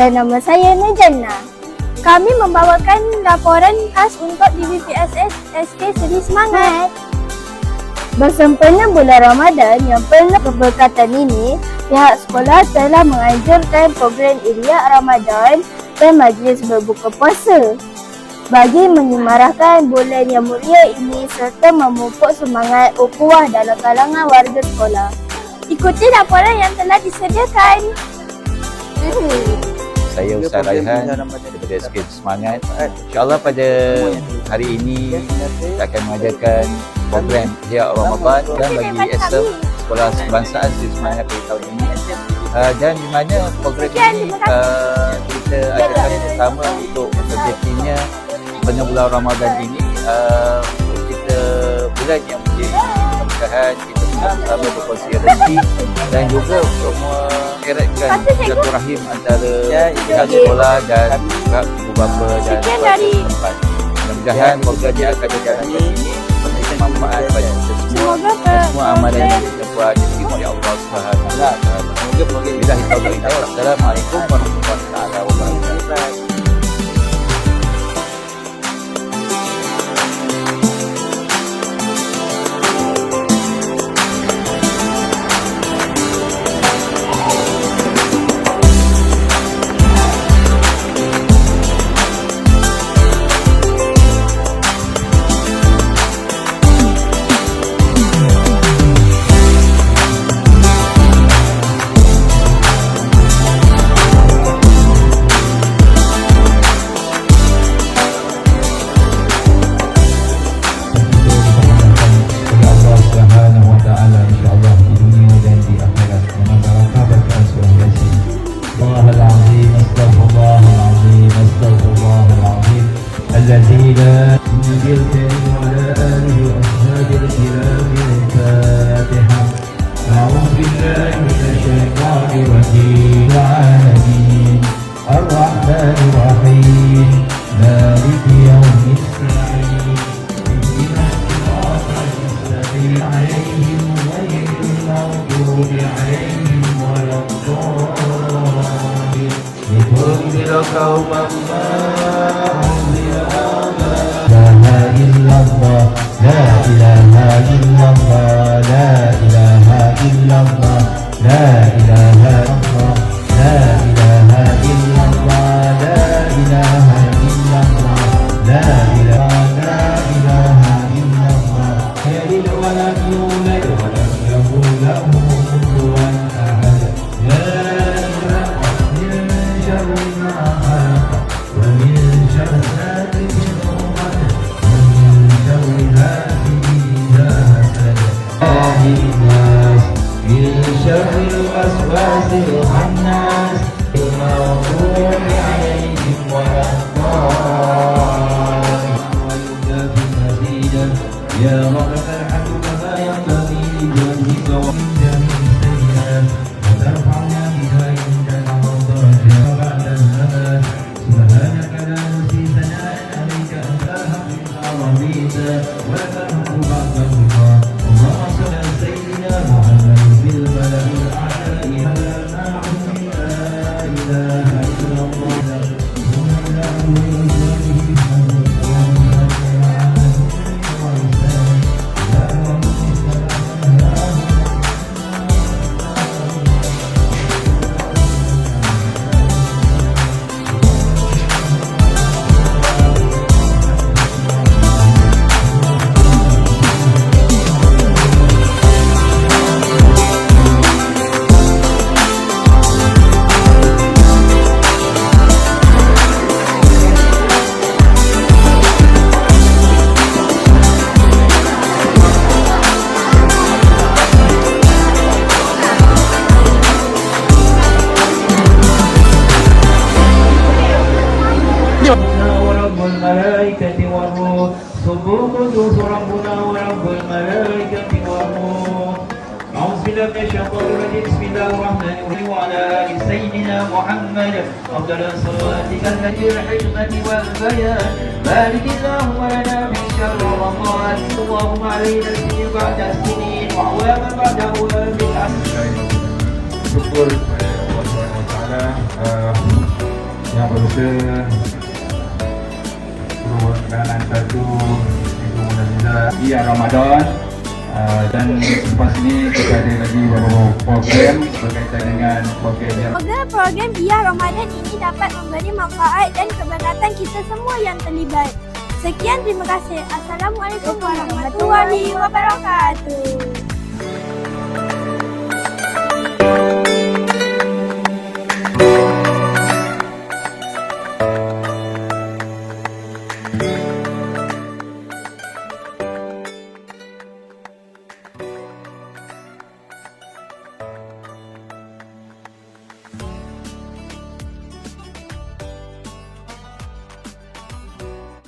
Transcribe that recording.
Perkenalkan, nama saya Najana. Kami membawakan laporan khas untuk DBPSS SK Seri Semangat. Bersempena bulan Ramadan yang penuh keberkatan ini, pihak sekolah telah menganjurkan program Iriak Ramadan dan majlis berbuka puasa bagi menyemarakan bulan yang mulia ini serta memupuk semangat ukhuwah dalam kalangan warga sekolah. Ikuti laporan yang telah disediakan. Saya Ustaz Raihan daripada SK Semangat. InsyaAllah pada hari ini kita akan mengajarkan program Iriak Ramadan dan bagi SM Sekolah Kebangsaan Seri Semangat pada tahun ini. Dan di mana program ini kita ajarkan pertama untuk objektifnya pada bulan Ramadan ini kita bulan yang menjadi keberkahan, kita bersama berkongsi rezeki dan juga untuk mengeratkan silaturahim antara pihak sekolah dan pihak ibu bapa dan tempat. Mudah-mudahan program dia akan berjalan ini memberikan manfaat bagi kita semua dan semua amalan yang kita buat diterima oleh Allah Subhanahu Wa Taala. Bila kita beritahu, Assalamualaikum warahmatullahi wabarakatuh. الذي لا يجلد ولا آله وأصحاب الكرام الفاتحة. أعوذ بالله من الشيطان الرجيم. العالمين الرحمن الرحيم مالك يوم الدين اهدنا الصراط المستقيم عليهم غير المغضوب عليهم ولا الضالين لتنذر قوما ما لا إله إلا الله لا إله إلا الله لا إله إلا الله لا إله إلا الله لا إله إلا الله لا إله إلا الله يلد ولم يولد ولم يكن له كفوا أحد يا إله من شر ما خلق ومن شر حاسد من شر الوسواس الخناس المغضوب عليهم ولا الضالين ويكافئ مزيدا يا ربنا الحمد كما ينبغي لوجهك ومن جميع السيئات وترفعنا بها عندك درجة بعد الزمان سبحانك لا نحصي ثناء عليك أنت الحمد لله رضيت ولك الحمد بعد الرضا اللهم صل على سيدنا محمد في الملأ الأعلى لا إله إلا الله ورب الملائكة والروح سبح قدوس ربنا ورب الملائكة والروح. أعوذ بالله من الشيطان الرجيم بسم الله الرحمن الرحيم وعلى آل سيدنا محمد أفضل الصلاة التي الحكمة والبيان بارك اللهم لنا من شر رمضان اللهم علينا السنين بعد السنين وعواما بعد عوام بالأسر. syukur kepada Allah SWT yang berusaha berkenaan satu minggu mudah-mudah Iya Ramadan. Dan selepas ini kita ada lagi beberapa program berkaitan dengan program Program Iya Ramadan ini dapat memberi manfaat dan keberkatan kita semua yang terlibat. Sekian, terima kasih. Assalamualaikum warahmatullahi wabarakatuh.